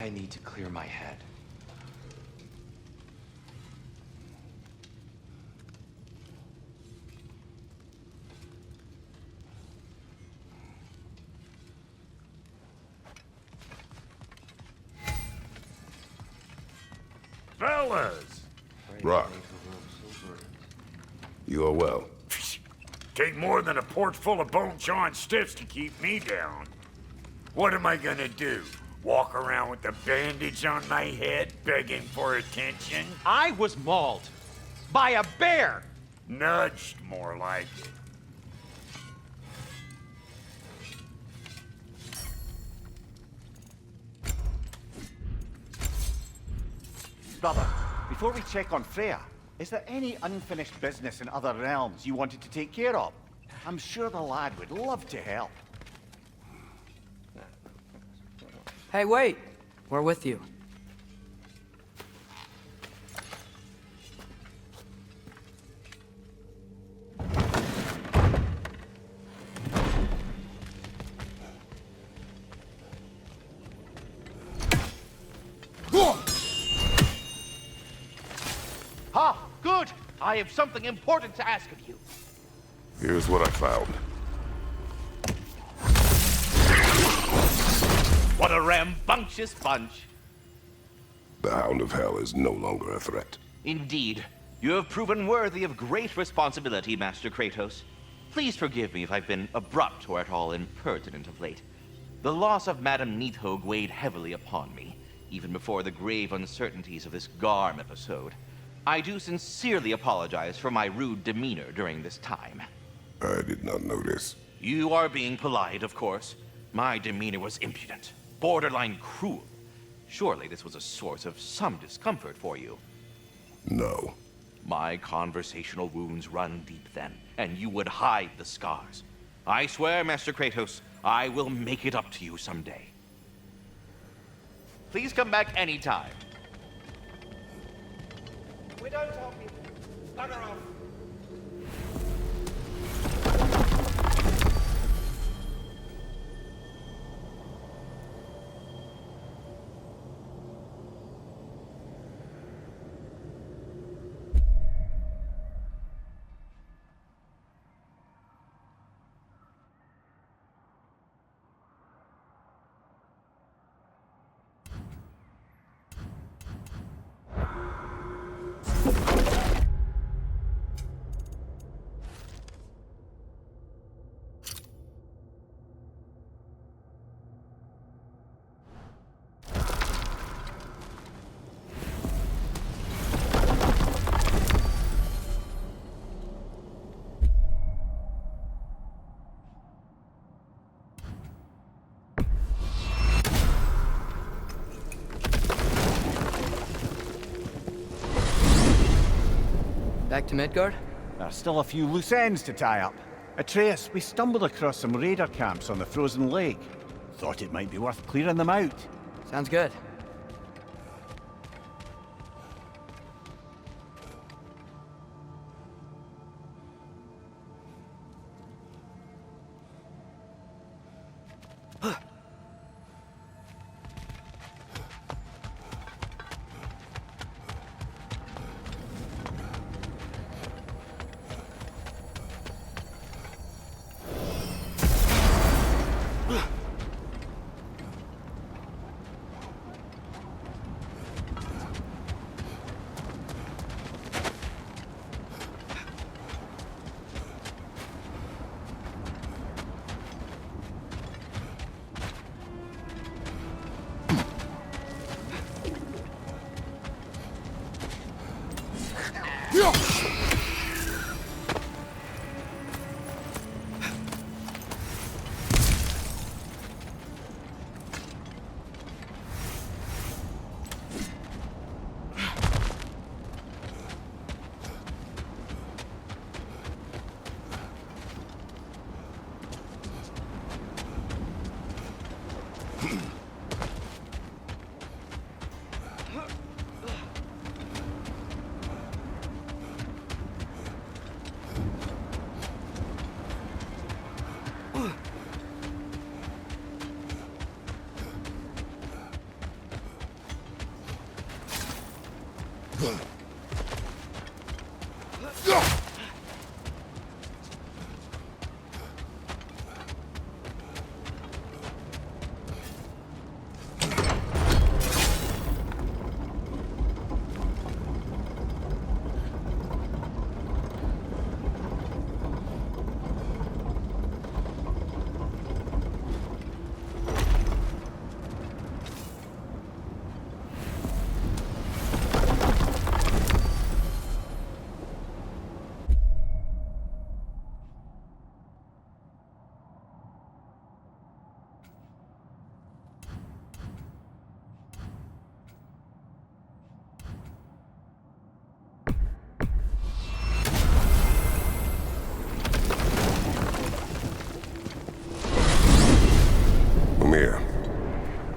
I need to clear my head. Fellas! Rock. You are well. Take more than a porch full of bone-chawing stiffs to keep me down. What am I gonna do? Walk around with a bandage on my head, begging for attention? I was mauled by a bear! Nudged, more like it. Brother, before we check on Freya, is there any unfinished business in other realms you wanted to take care of? I'm sure the lad would love to help. Hey, wait! We're with you. Ah, good! I have something important to ask of you. Here's what I found. What a rambunctious bunch. The Hound of Hell is no longer a threat. Indeed. You have proven worthy of great responsibility, Master Kratos. Please forgive me if I've been abrupt or at all impertinent of late. The loss of Madame Neathog weighed heavily upon me, even before the grave uncertainties of this Garm episode. I do sincerely apologize for my rude demeanor during this time. I did not notice. You are being polite, of course. My demeanor was impudent, borderline cruel. Surely this was a source of some discomfort for you. No. My conversational wounds run deep then, and you would hide the scars. I swear, Master Kratos, I will make it up to you someday. Please come back anytime. We don't help you. Bugger off. Back to Midgard? There are still a few loose ends to tie up. Atreus, we stumbled across some raider camps on the frozen lake. Thought it might be worth clearing them out. Sounds good.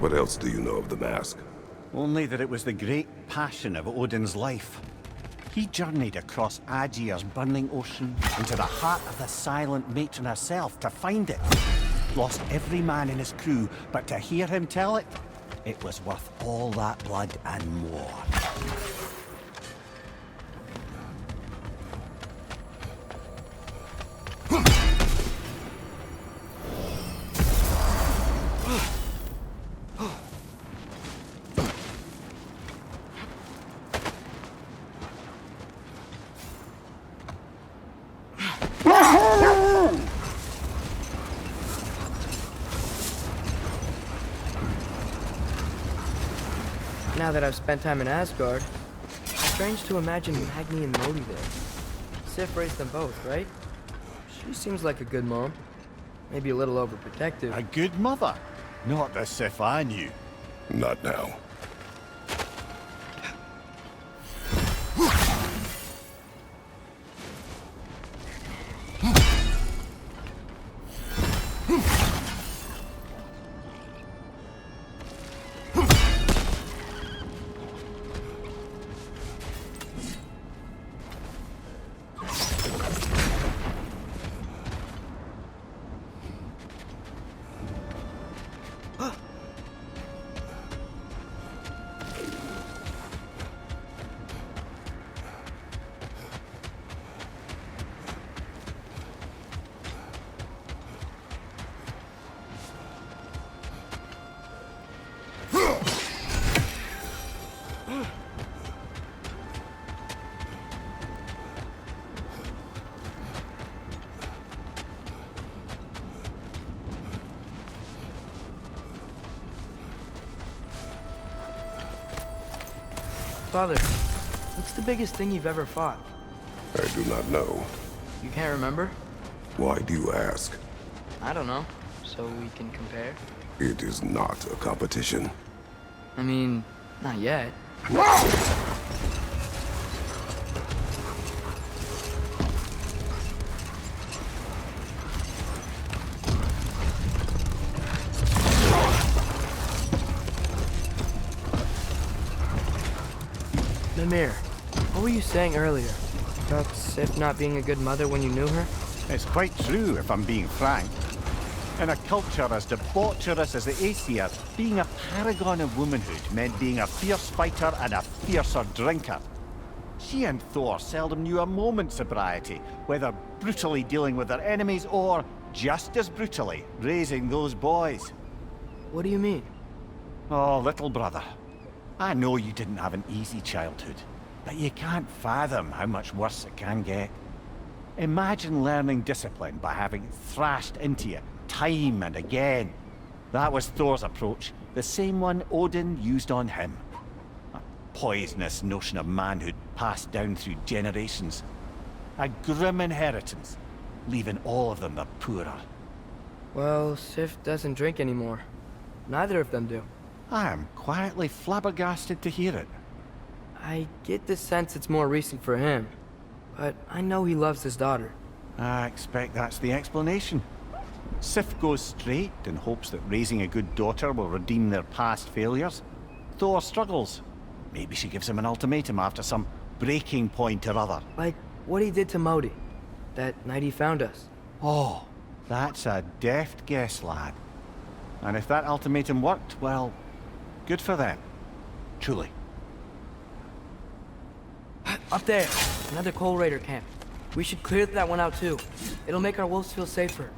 What else do you know of the mask? Only that it was the great passion of Odin's life. He journeyed across Aegir's burning ocean into the heart of the silent matron herself to find it. Lost every man in his crew, but to hear him tell it, it was worth all that blood and more. Now that I've spent time in Asgard, it's strange to imagine Magni and Modi there. Sif raised them both, right? She seems like a good mom. Maybe a little overprotective. A good mother? Not the Sif I knew. Not now. Father, what's the biggest thing you've ever fought? I do not know. You can't remember? Why do you ask? I don't know. So we can compare? It is not a competition. I mean, not yet. Mimir, what were you saying earlier? About Sif not being a good mother when you knew her? It's quite true, if I'm being frank. In a culture as debaucherous as the Aesir, being a paragon of womanhood meant being a fierce fighter and a fiercer drinker. She and Thor seldom knew a moment's sobriety, whether brutally dealing with their enemies or, just as brutally, raising those boys. What do you mean? Oh, little brother. I know you didn't have an easy childhood, but you can't fathom how much worse it can get. Imagine learning discipline by having it thrashed into you time and again. That was Thor's approach, the same one Odin used on him. A poisonous notion of manhood passed down through generations. A grim inheritance, leaving all of them the poorer. Well, Sif doesn't drink anymore. Neither of them do. I am quietly flabbergasted to hear it. I get the sense it's more recent for him, but I know he loves his daughter. I expect that's the explanation. Sif goes straight and hopes that raising a good daughter will redeem their past failures. Thor struggles. Maybe she gives him an ultimatum after some breaking point or other. Like what he did to Modi, that night he found us. Oh, that's a deft guess, lad. And if that ultimatum worked, well, good for them. Truly. Up there, another Coal Raider camp. We should clear that one out too. It'll make our wolves feel safer.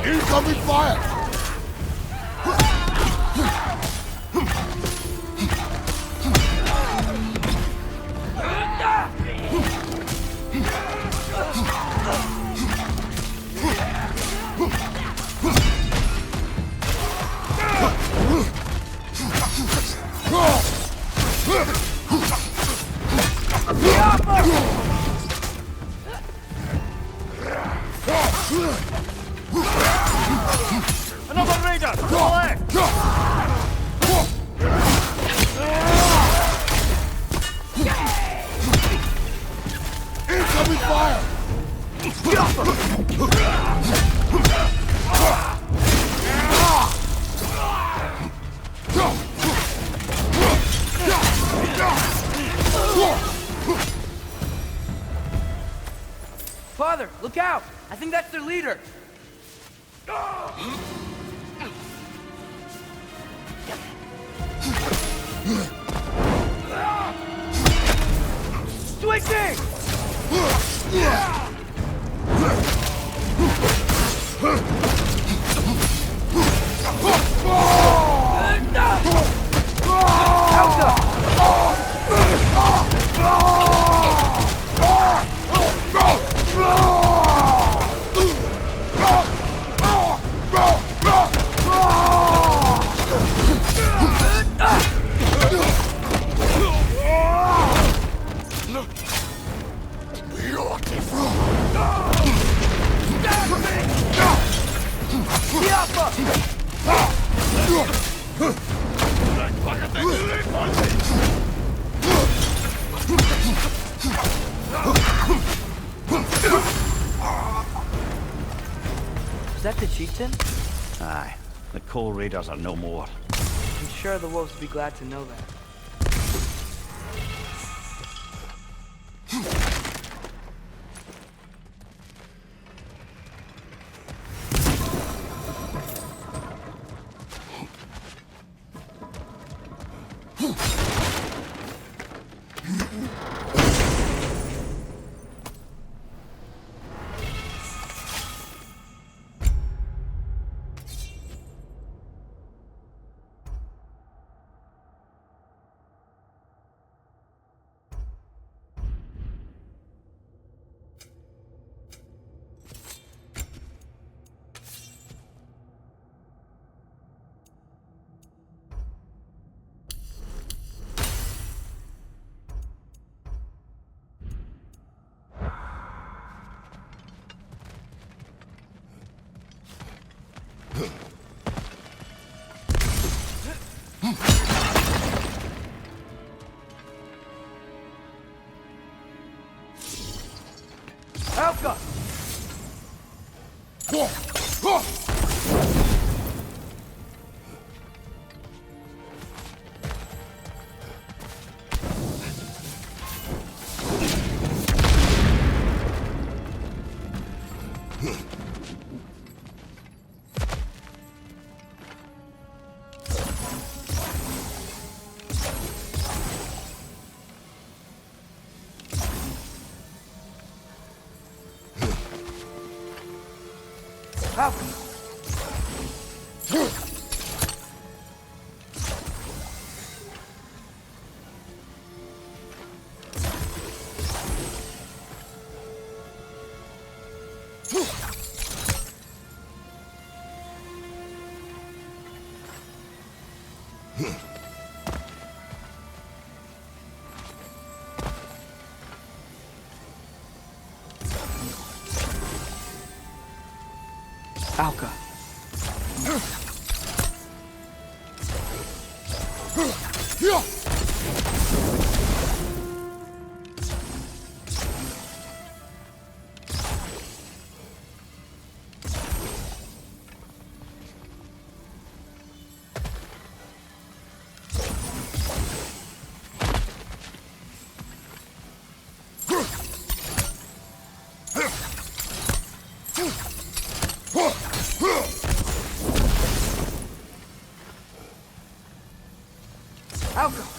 Incoming fire! Another raider! To the left! Incoming fire! Father, look out! I think that's their leader. Switching! Is that the chieftain? Aye, the Coal Raiders are no more. I'm sure the wolves would be glad to know that. Alka! Falcon! Alka. Alka.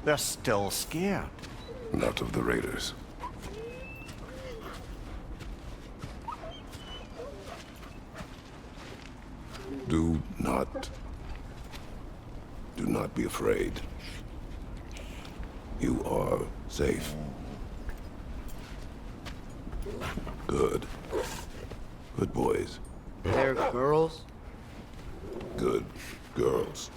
They're still scared. Not of the raiders. Do not be afraid. You are safe. Good. Good boys. They're girls? Good girls.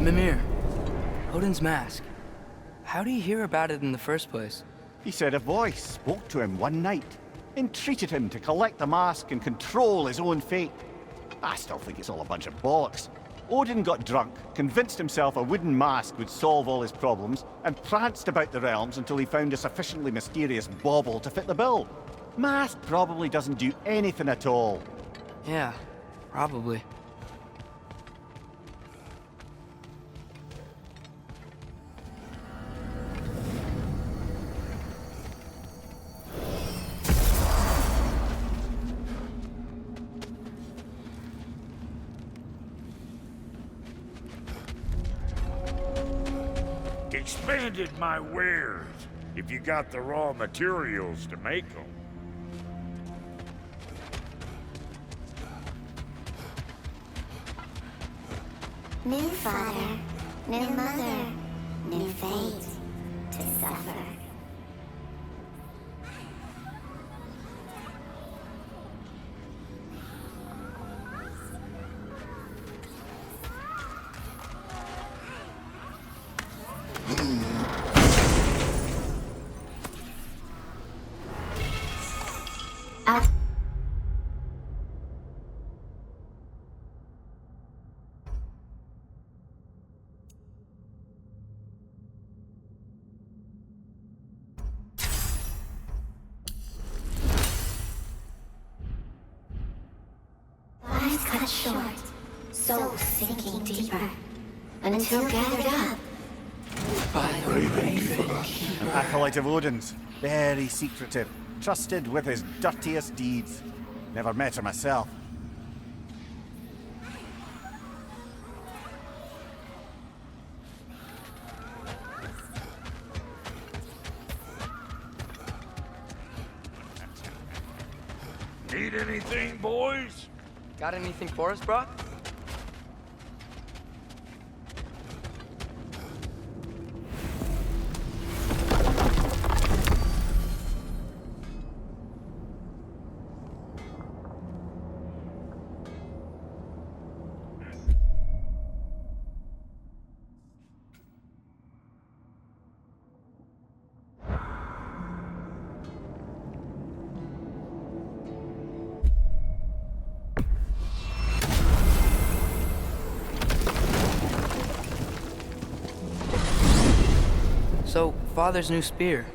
Mimir, Odin's mask. How did he hear about it in the first place? He said a voice spoke to him one night, entreated him to collect the mask and control his own fate. I still think it's all a bunch of bollocks. Odin got drunk, convinced himself a wooden mask would solve all his problems, and pranced about the realms until he found a sufficiently mysterious bauble to fit the bill. Mask probably doesn't do anything at all. Yeah, probably. Expanded my wares, if you got the raw materials to make them. New father, new mother, new fate to suffer. Lives cut short, souls sinking deeper, until gathered up by the Raven Keeper. An acolyte of Odin's, very secretive, trusted with his dirtiest deeds. Never met her myself. Need anything, boys? Got anything for us, Brock? father's new spear.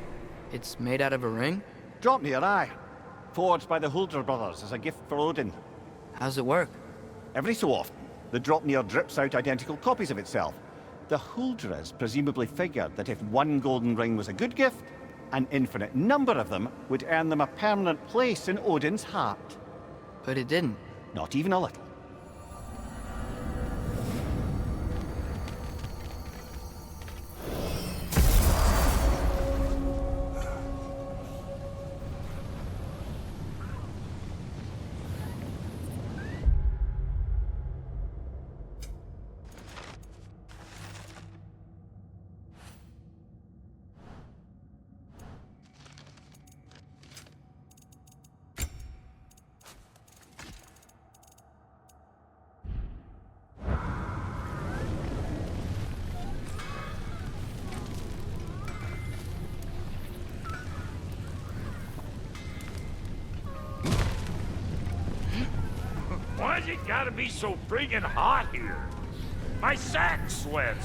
It's made out of a ring? Draupnir, aye. Forged by the Huldra brothers as a gift for Odin. How's it work? Every so often, the Draupnir drips out identical copies of itself. The Huldras presumably figured that if one golden ring was a good gift, an infinite number of them would earn them a permanent place in Odin's heart. But it didn't. Not even a little. Why's it gotta be so friggin' hot here? My sack sweat.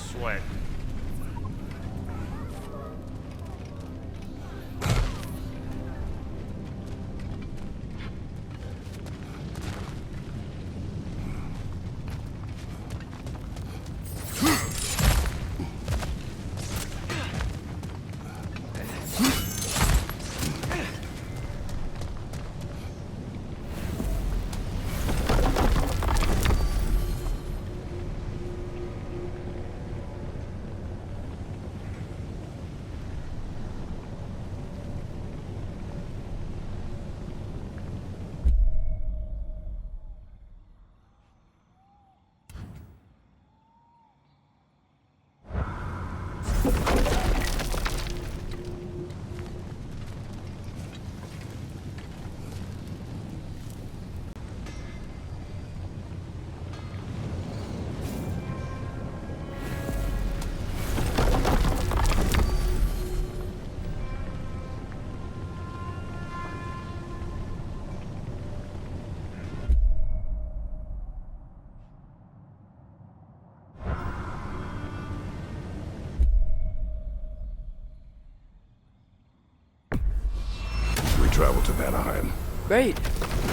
Travel to Vanaheim. Great.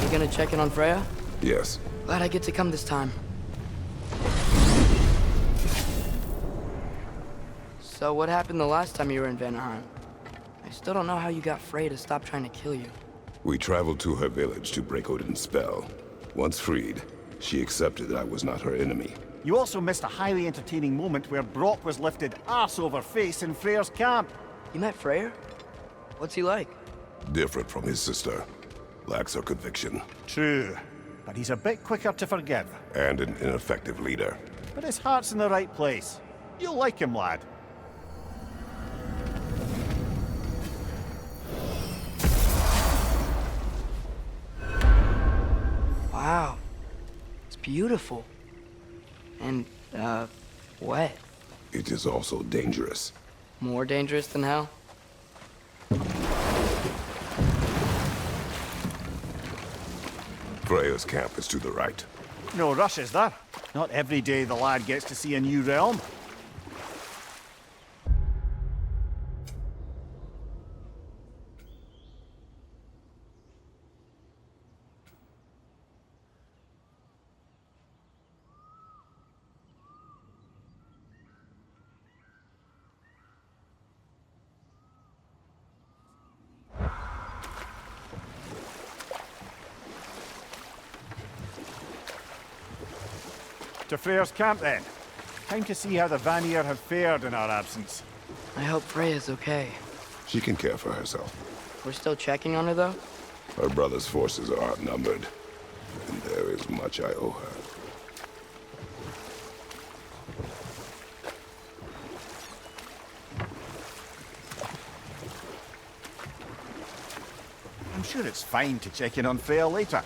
You gonna check in on Freya? Yes. Glad I get to come this time. So what happened the last time you were in Vanaheim? I still don't know how you got Freya to stop trying to kill you. We traveled to her village to break Odin's spell. Once freed, she accepted that I was not her enemy. You also missed a highly entertaining moment where Brock was lifted arse over face in Freyr's camp. You met Freyr? What's he like? Different from his sister. Lacks her conviction. True, but he's a bit quicker to forgive. And an ineffective leader. But his heart's in the right place. You'll like him, lad. Wow. It's beautiful. And, wet. It is also dangerous. More dangerous than hell? Freya's camp is to the right. No rush, is there? Not every day the lad gets to see a new realm. To Freyr's camp, then. Time to see how the Vanir have fared in our absence. I hope Freya's okay. She can care for herself. We're still checking on her, though? Her brother's forces are outnumbered, and there is much I owe her. I'm sure it's fine to check in on Freya later.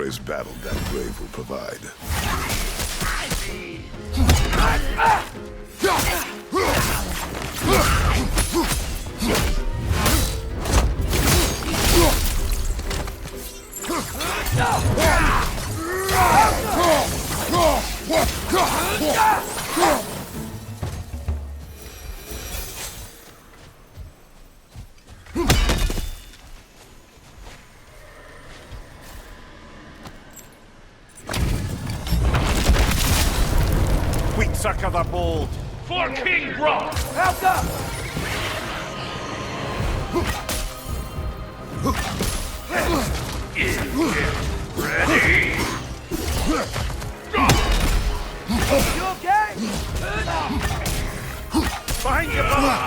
glorious battle that grave will provide. Wheat sucker the bold. For King Rock! Help up! Ready? You okay? Behind you, brother!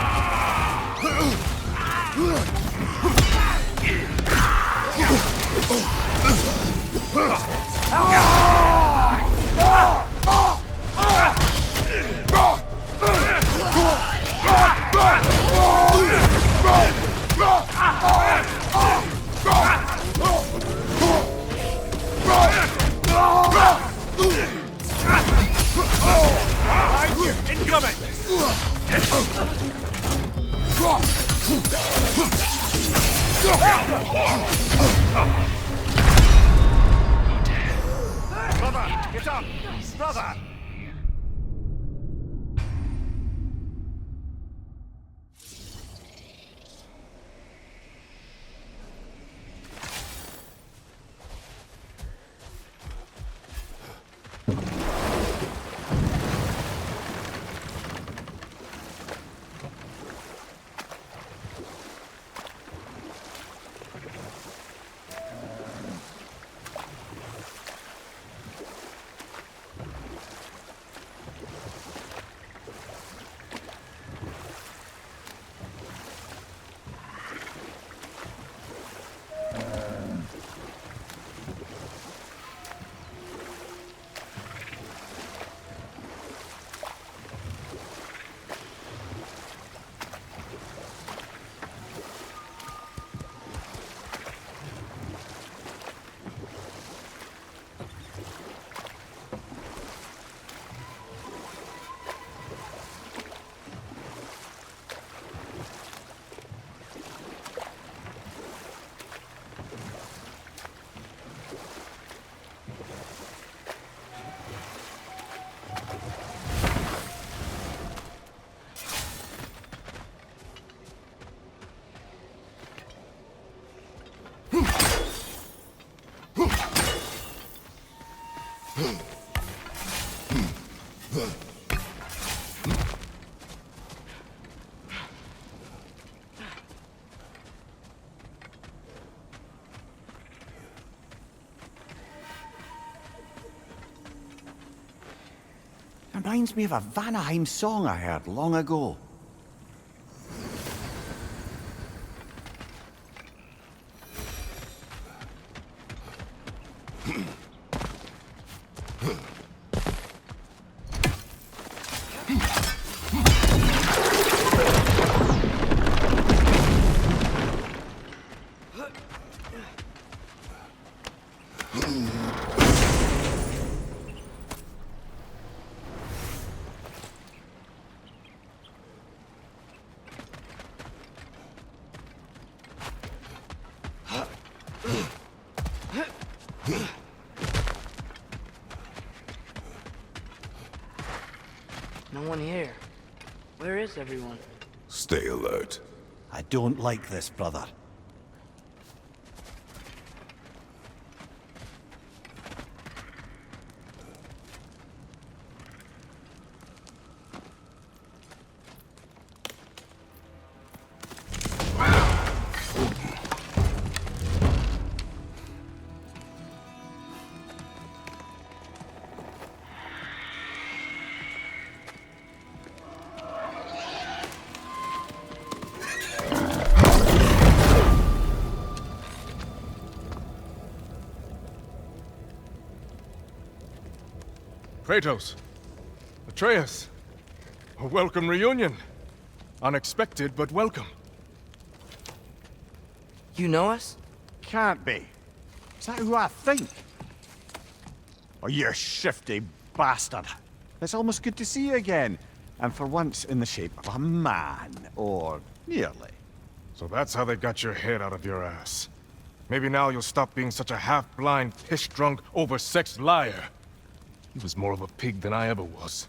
Incoming! Brother, get up! Brother! Reminds me of a Vanaheim song I heard long ago. No one here. Where is everyone? Stay alert. I don't like this, brother. Kratos, Atreus, a welcome reunion. Unexpected, but welcome. You know us? Can't be. Is that who I think? Oh, you shifty bastard. It's almost good to see you again. And for once in the shape of a man, or nearly. So that's how they got your head out of your ass. Maybe now you'll stop being such a half-blind, piss-drunk, oversexed liar. He was more of a pig than I ever was.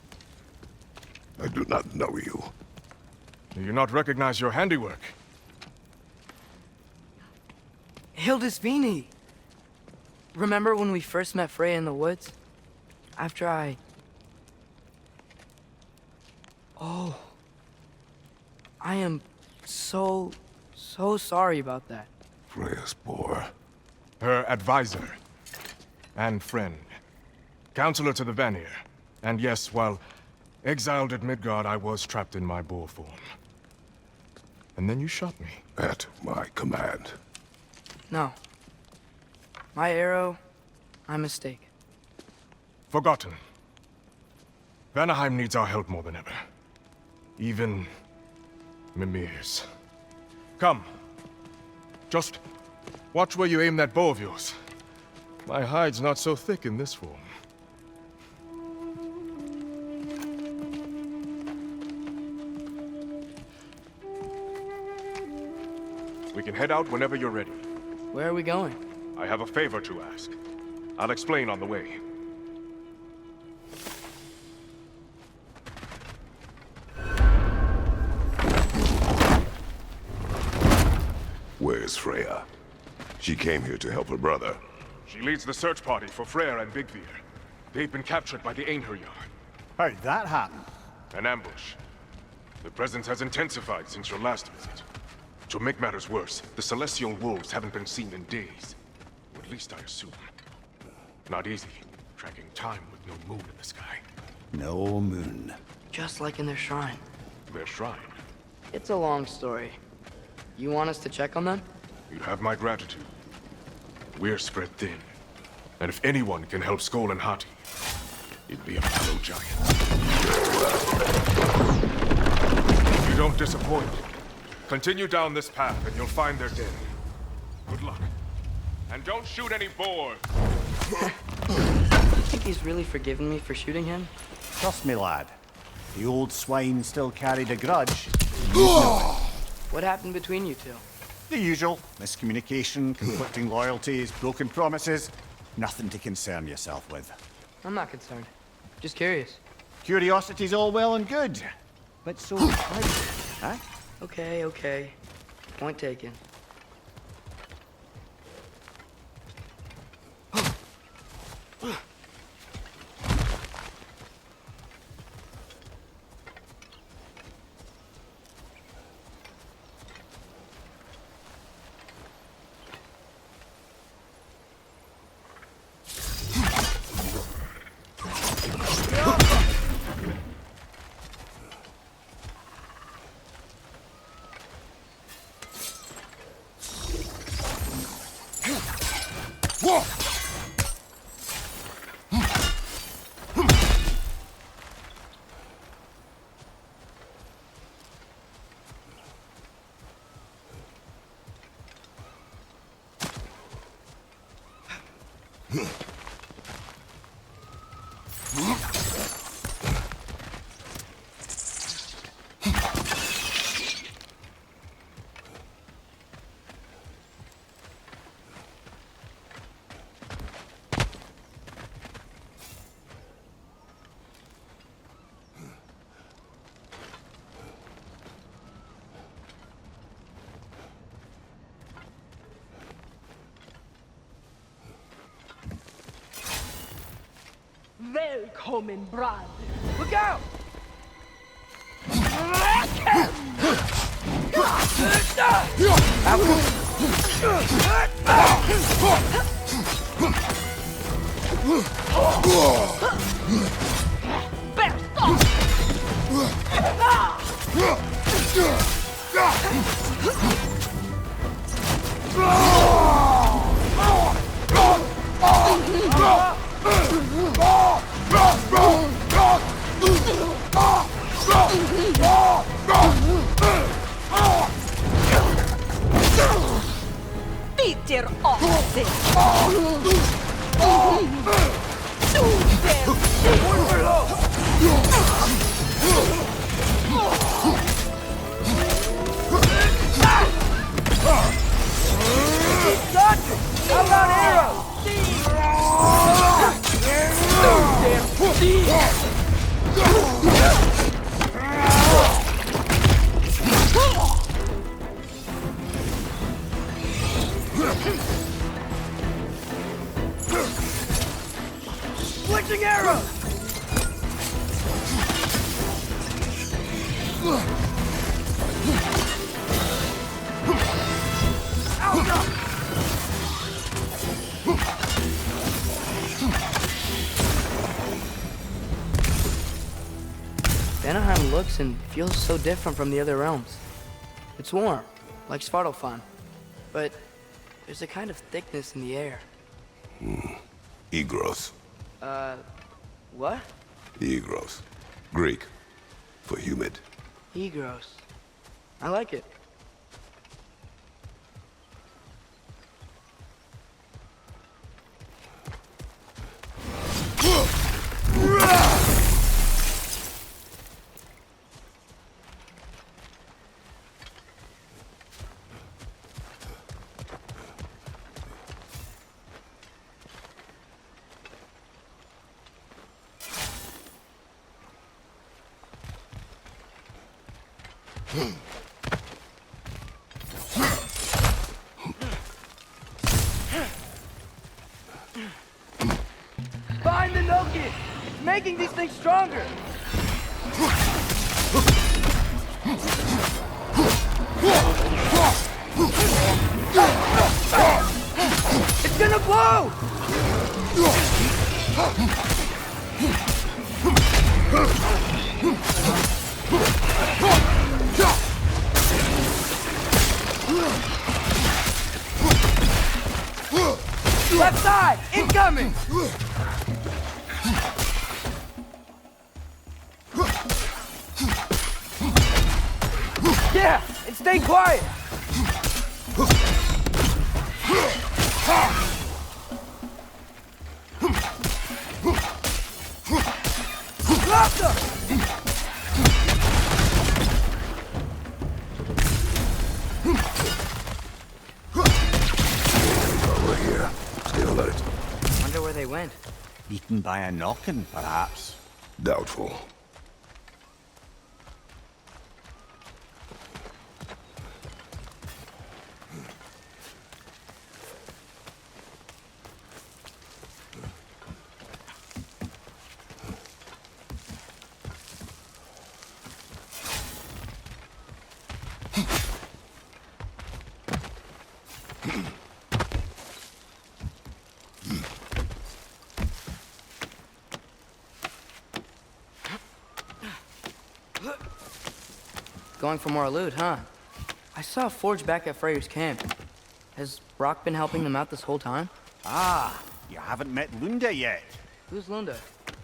I do not know you. Do you not recognize your handiwork? Hildisvini! Remember when we first met Freya in the woods? After I... Oh. I am so sorry about that. Freya's poor. Her advisor. And friend. Counselor to the Vanir. And yes, while exiled at Midgard, I was trapped in my boar form. And then you shot me. At my command. No. My arrow, my mistake. Forgotten. Vanaheim needs our help more than ever. Even Mimir's. Come. Just watch where you aim that bow of yours. My hide's not so thick in this form. We can head out whenever you're ready. Where are we going? I have a favor to ask. I'll explain on the way. Where's Freya? She came here to help her brother. She leads the search party for Freyr and Bigvir. They've been captured by the Einherjar. How'd that happen? An ambush. The presence has intensified since your last visit. To make matters worse, the Celestial Wolves haven't been seen in days. Or at least I assume. Not easy, tracking time with no moon in the sky. No moon. Just like in their shrine. Their shrine. It's a long story. You want us to check on them? You have my gratitude. We're spread thin. And if anyone can help Skoll and Hati, it'd be a fellow giant. If you don't disappoint, continue down this path and you'll find their den. Good luck. And don't shoot any boars! You think he's really forgiven me for shooting him? Trust me, lad. The old swine still carried a grudge. What happened between you two? The usual. Miscommunication, conflicting loyalties, broken promises. Nothing to concern yourself with. I'm not concerned. Just curious. Curiosity's all well and good. But so is pleasure, huh? Okay. Point taken. Välkommen, brad. Look out! Peter Austin! Switching arrows! Vanaheim looks and feels so different from the other realms. It's warm, like Svartalfheim, but there's a kind of thickness in the air. Egros. What? Egros. Greek. For humid. Egros. I like it. Find the Noki! It's making these things stronger! It's gonna blow! Left side! Incoming! Yeah! And stay quiet! Drop them! Over here. Stay alert. Wonder where they went. Eaten by a knockin', perhaps. Doubtful. Going for more loot, huh? I saw a forge back at Freyr's camp. Has Brock been helping them out this whole time? Ah, you haven't met Lunda yet. Who's Lunda?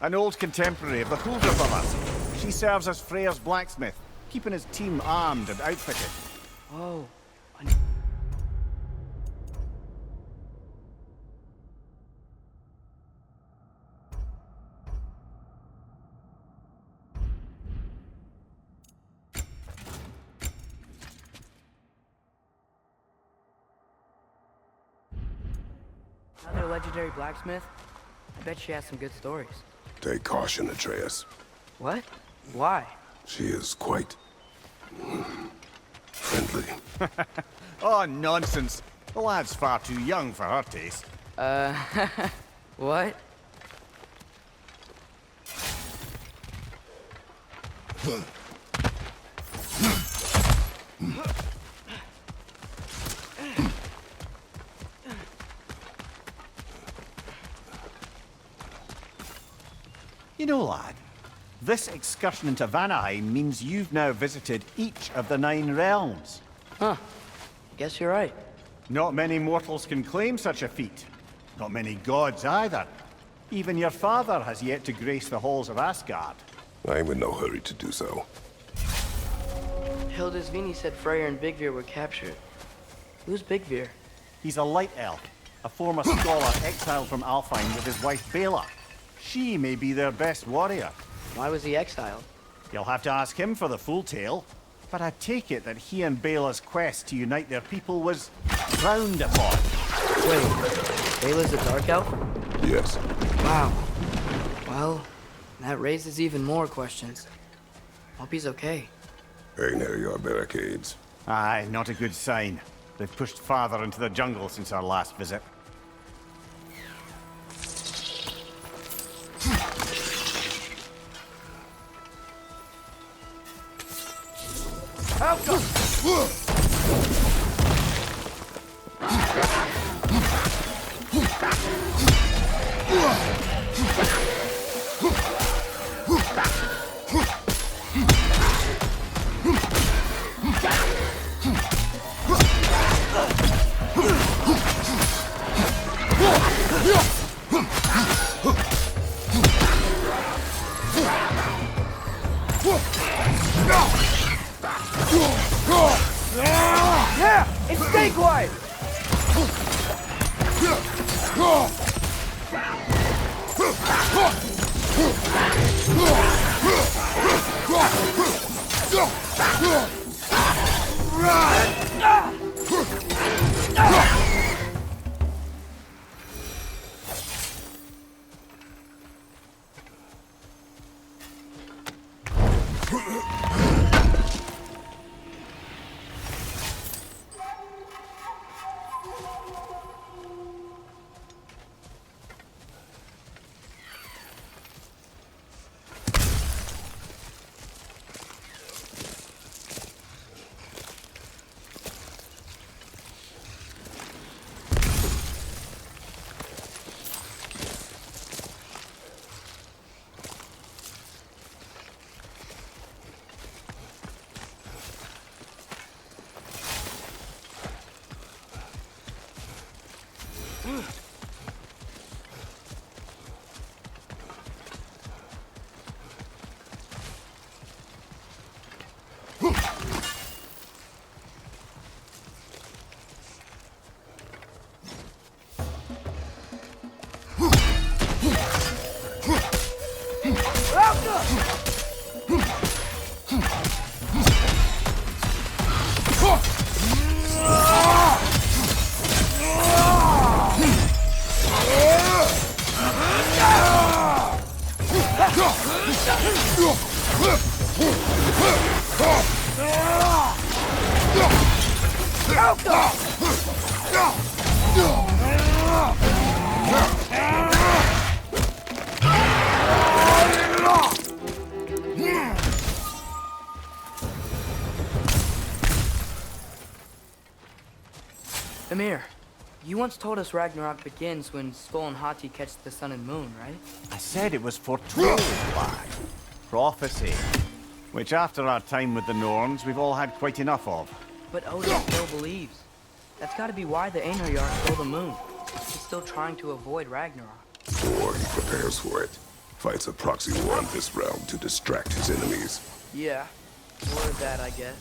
An old contemporary of the Hulda brothers. She serves as Freyr's blacksmith, keeping his team armed and outfitted. Oh, another legendary blacksmith? I bet she has some good stories. Take caution, Atreus. What? Why? She is quite... friendly. Oh, nonsense. The lad's far too young for her taste. What? You know, lad, this excursion into Vanaheim means you've now visited each of the 9 realms. Huh. Guess you're right. Not many mortals can claim such a feat. Not many gods either. Even your father has yet to grace the halls of Asgard. I'm in no hurry to do so. Hildisvini said Freyr and Bigvir were captured. Who's Bigvir? He's a light elf, a former scholar exiled from Alfheim with his wife Bela. She may be their best warrior. Why was he exiled? You'll have to ask him for the full tale. But I take it that he and Bela's quest to unite their people was frowned upon. Wait, Bela's a dark elf? Yes. Wow. Well, that raises even more questions. Hope he's okay. Hey, near your barricades. Aye, not a good sign. They've pushed farther into the jungle since our last visit. Yeah! And stay quiet! Amir, you once told us Ragnarok begins when Skull and Hati catch the sun and moon, right? I said it was foretold by prophecy, which after our time with the Norns, we've all had quite enough of. But Odin still believes. That's gotta be why the Einherjar stole the moon. He's still trying to avoid Ragnarok. Or he prepares for it. Fights a proxy war in this realm to distract his enemies. Yeah, or that, I guess.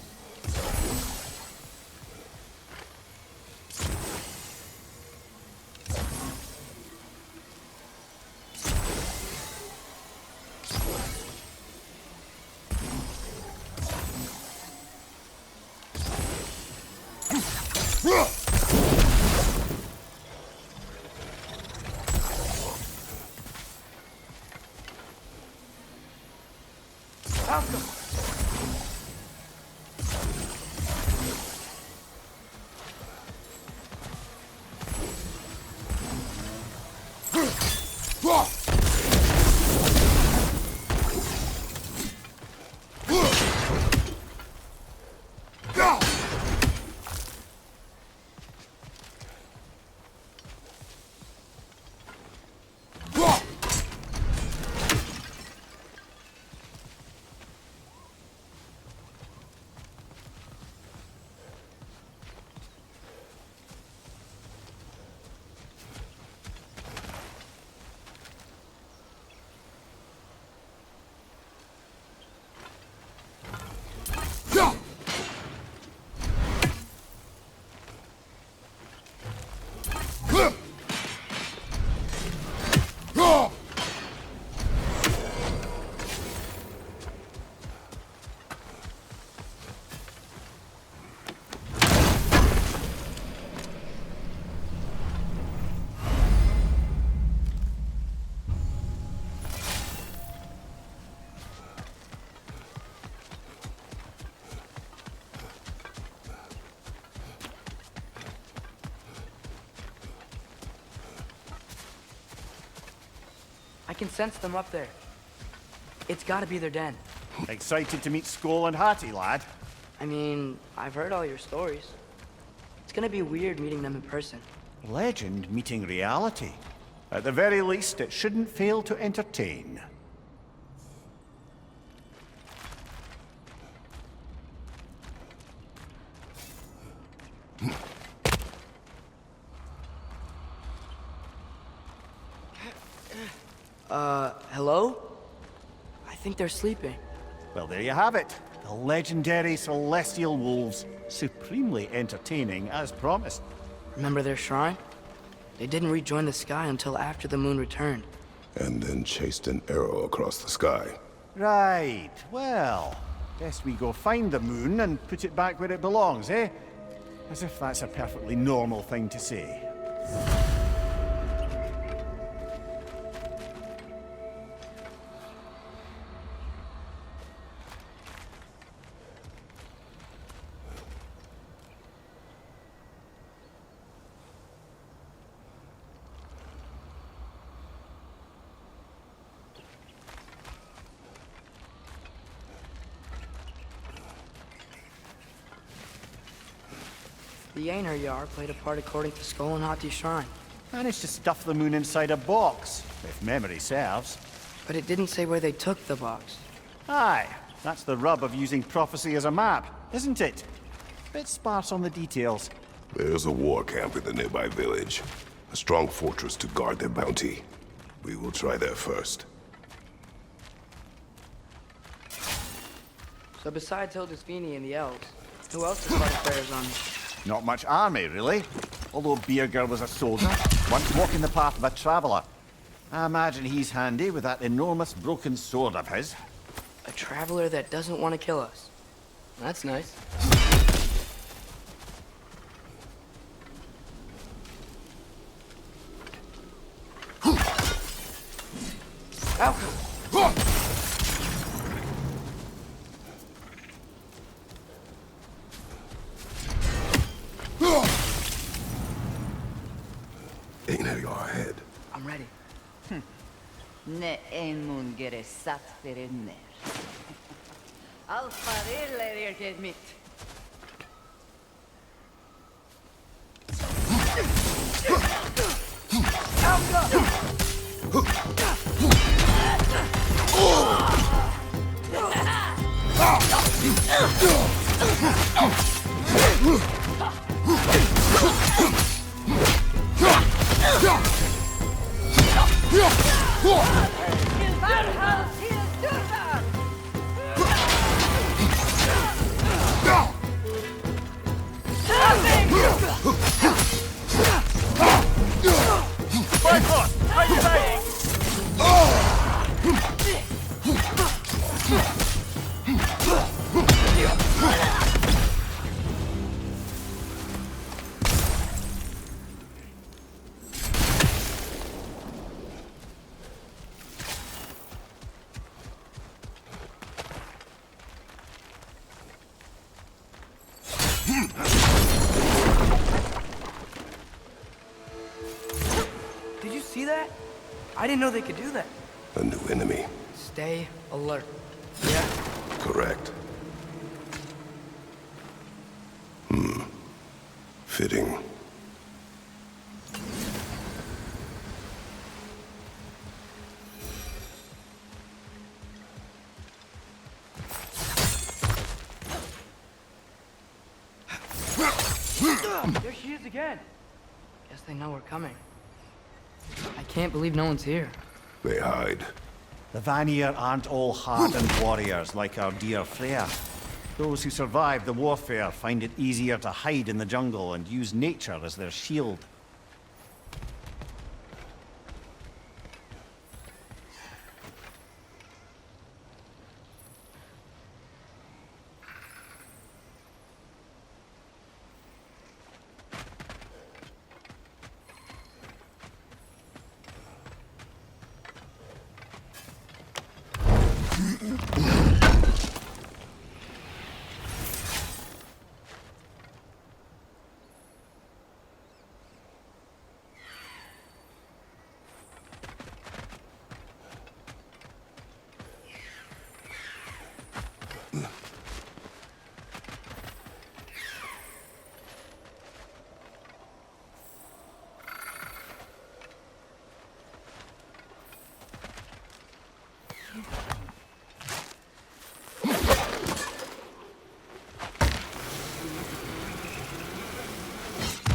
I can sense them up there. It's gotta be their den. Excited to meet Skull and Hati, lad? I mean, I've heard all your stories. It's gonna be weird meeting them in person. Legend meeting reality. At the very least, it shouldn't fail to entertain. Hello? I think they're sleeping. Well, there you have it. The legendary celestial wolves. Supremely entertaining, as promised. Remember their shrine? They didn't rejoin the sky until after the moon returned. And then chased an arrow across the sky. Right. Well, best we go find the moon and put it back where it belongs, eh? As if that's a perfectly normal thing to say. The Einherjar played a part according to Skull and Hati's shrine. Managed to stuff the moon inside a box, if memory serves. But it didn't say where they took the box. Aye, that's the rub of using prophecy as a map, isn't it? Bit sparse on the details. There's a war camp in the nearby village. A strong fortress to guard their bounty. We will try there first. So besides Hildisvini and the elves, who else has started prayers on me? Not much army, really. Although Birger was a soldier, once walking the path of a traveler. I imagine he's handy with that enormous broken sword of his. A traveler that doesn't want to kill us. That's nice. Einherjar ahead. I'm ready. Ne mun gere satt fyrir ner. Alfarir leir get mitt. Did you see that? I didn't know they could do that. A new enemy. Stay alert. Yeah? Correct. Fitting. There she is again. Guess they know we're coming. I can't believe no one's here. They hide. The Vanir aren't all hardened warriors like our dear Freya. Those who survive the warfare find it easier to hide in the jungle and use nature as their shield.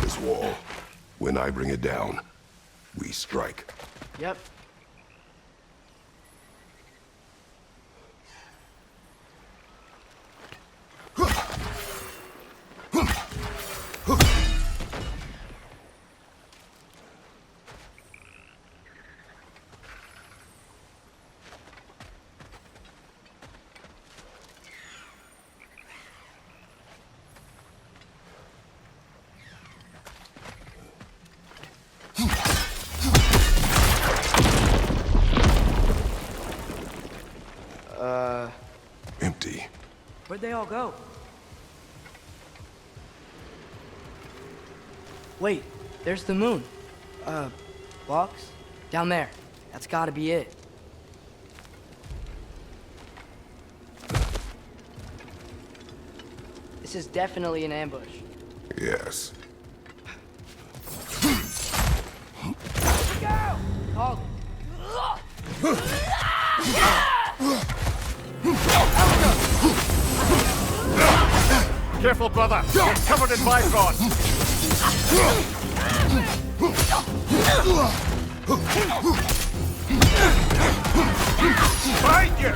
This wall. When I bring it down, we strike. Yep. Empty. Where'd they all go? Wait, there's the moon. Box? Down there. That's gotta be it. This is definitely an ambush. Yes. Go! Called it. Careful, brother. You're covered in Bifrost. Find you!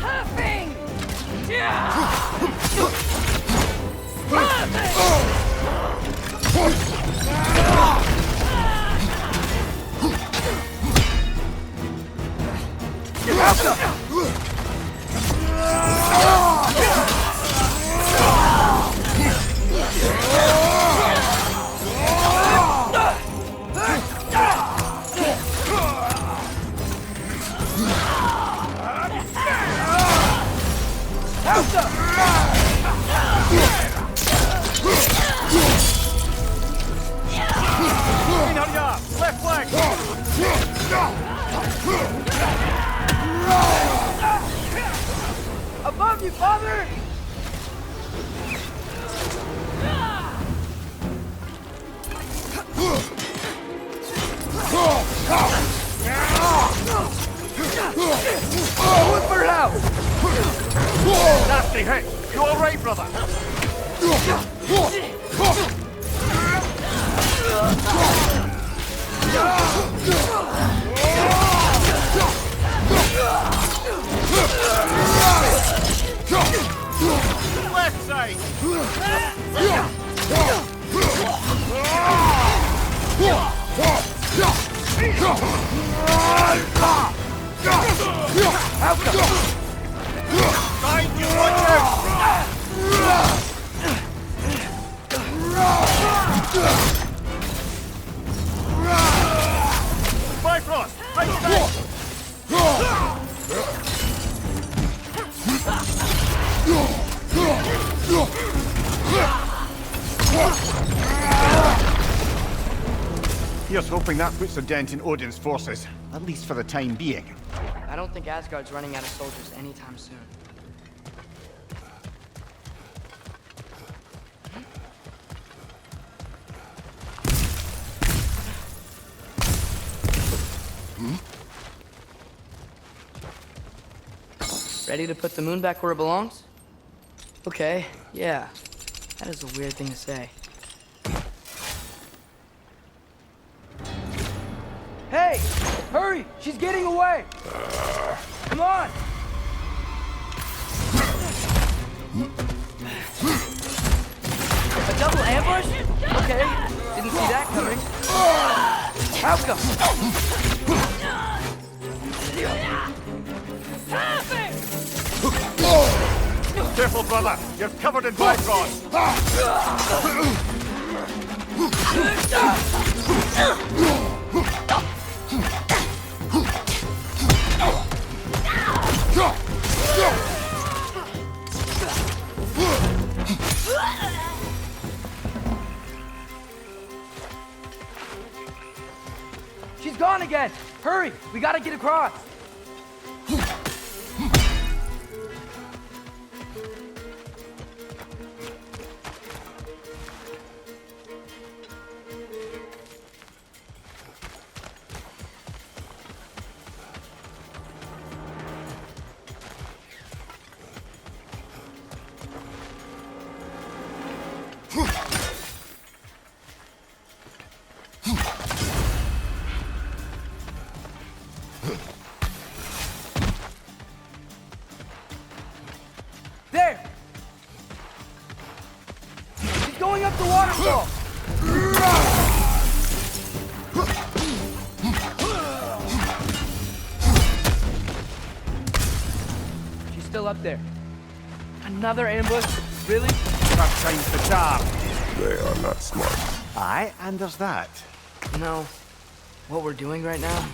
Left flank! Above you, father! Look for it out! Nasty hit! You alright, brother? Left side! Find you, watch out! Bifrost! Right side! Here's hoping that puts a dent in Odin's forces, at least for the time being. I don't think Asgard's running out of soldiers anytime soon. Ready to put the moon back where it belongs? Okay, yeah. That is a weird thing to say. Hey! Hurry! She's getting away! Come on! A double ambush? Okay, didn't see that coming. Outcome! Careful, brother! You're covered in Bifrost! She's gone again! Hurry! We gotta get across! going up the waterfall! She's still up there. Another ambush? Really? First time's the charm. They are not smart. Aye, and there's that. You know, what we're doing right now,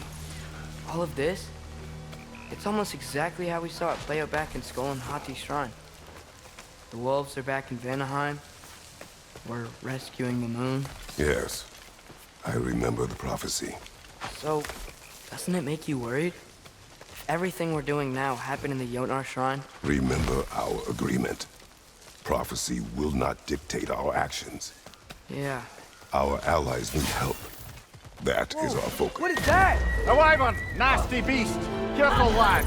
all of this, it's almost exactly how we saw it play out back in Skull and Hati's shrine. The wolves are back in Vanaheim. We're rescuing the moon. Yes. I remember the prophecy. So, doesn't it make you worried? If everything we're doing now happened in the Jotnar shrine? Remember our agreement. Prophecy will not dictate our actions. Yeah. Our allies need help. That is our focus. What is that? A wyvern! Nasty beast! Careful, lad!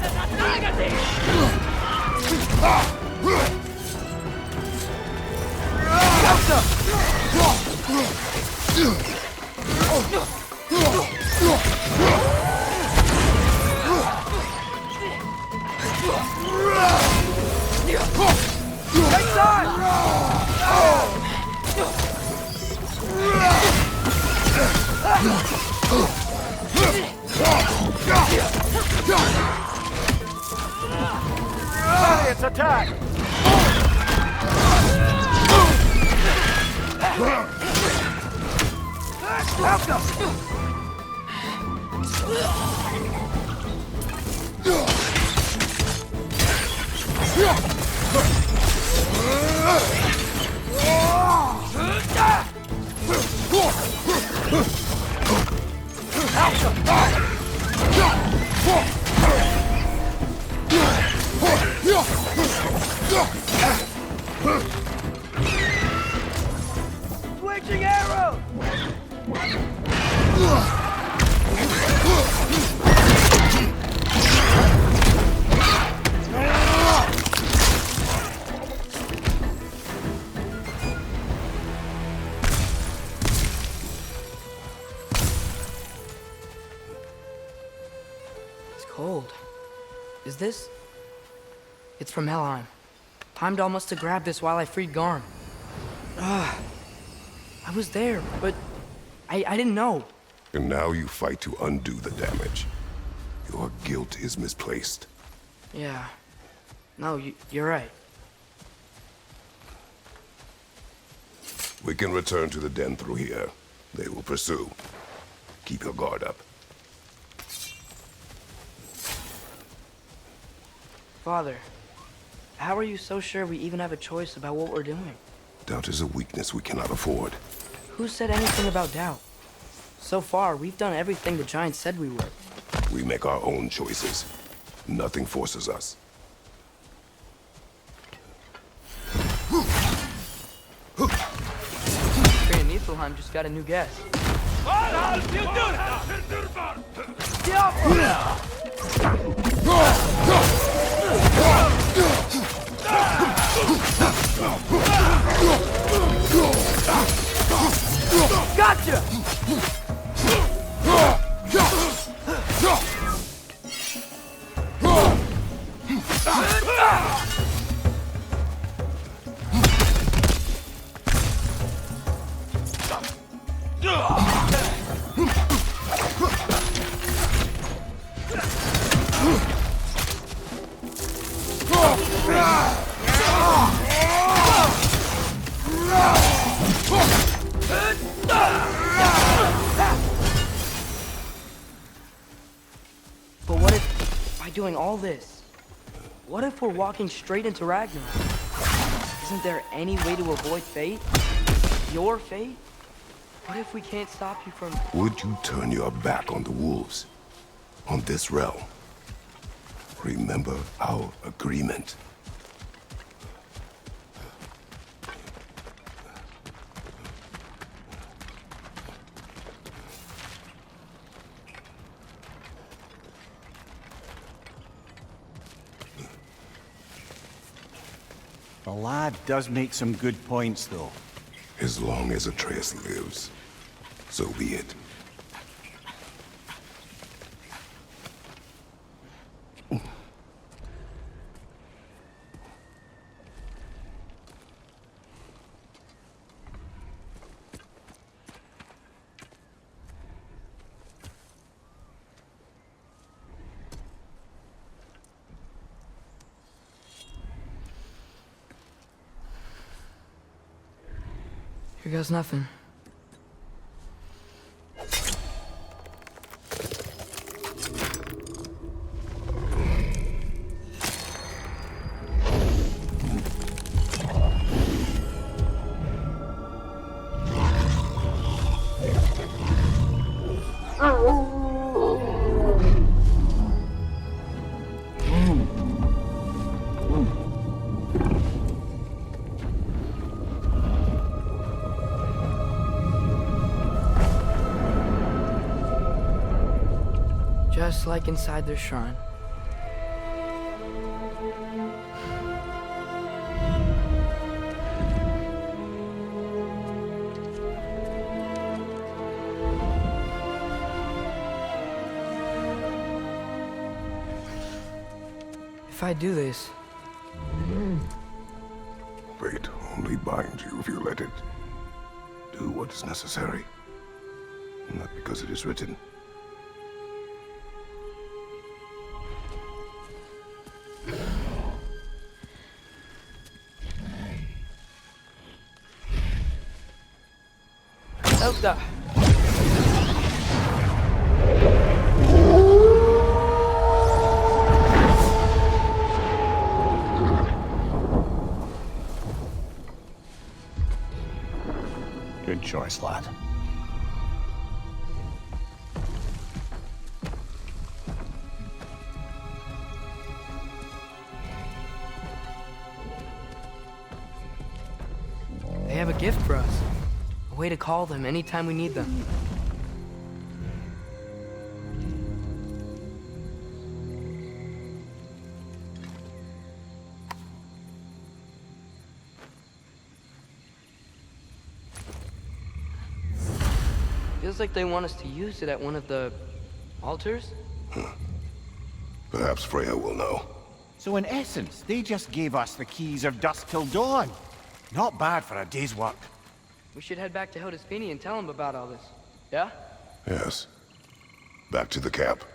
Right side! It's attack! Switching arrow! It's cold. Is this? It's from Helheim. Timed almost to grab this while I freed Garm. I was there, but I didn't know. And now you fight to undo the damage. Your guilt is misplaced. Yeah. No, you're right. We can return to the den through here. They will pursue. Keep your guard up. Father, how are you so sure we even have a choice about what we're doing? Doubt is a weakness we cannot afford. Who said anything about doubt? So far, we've done everything the Giants said we would. We make our own choices. Nothing forces us. Korean Niflheim just got a new guest. Gotcha! But what if, by doing all this, what if we're walking straight into Ragnarok? Isn't there any way to avoid fate? Your fate? What if we can't stop you from... Would you turn your back on the wolves? On this realm? Remember our agreement. The lad does make some good points, though. As long as Atreus lives, so be it. Here goes nothing. Just like inside their shrine. If I do this... Fate only binds you if you let it. Do what is necessary. Not because it is written. Elda. Good choice, lad. They have a gift for us. A way to call them anytime we need them. Feels like they want us to use it at one of the altars? Perhaps Freya will know. So in essence, they just gave us the keys of dusk till dawn. Not bad for a day's work. We should head back to Hildisvini and tell him about all this. Yeah? Yes. Back to the camp.